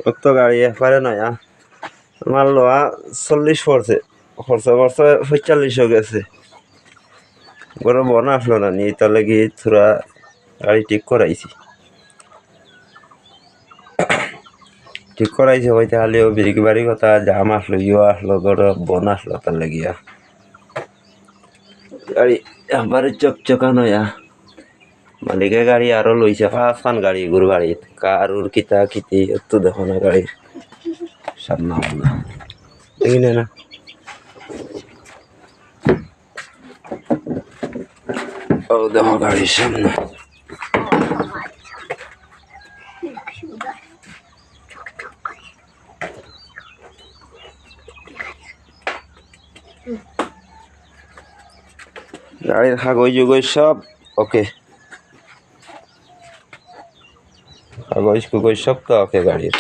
অত গাড়ি একবারে নয়া আমার লোয়া 40 পড়ছে খরচা খরচা 45 গেছে গরম বনা আসলো না নি তার লাগি থোড়া গাড়ি ঠিক করাইছি হইতে হালেও বিরিকি বাড়ি কথা জাম আসলো আসলো গরম বন আসলো তার লাগিয়া গাড়ি একবারে চকচকা নয়া মালিকের গাড়ি আরো লইছে ফান গাড়ি গুর বাড়িত কারুর কিতা কিতি একটু দেখো না গাড়ির সামনা দেখি না ও দেখো গাড়ির সামনে গাড়ির কাগজ সব ওকে কাগজ কুগজ সব তো ওকে গাড়ির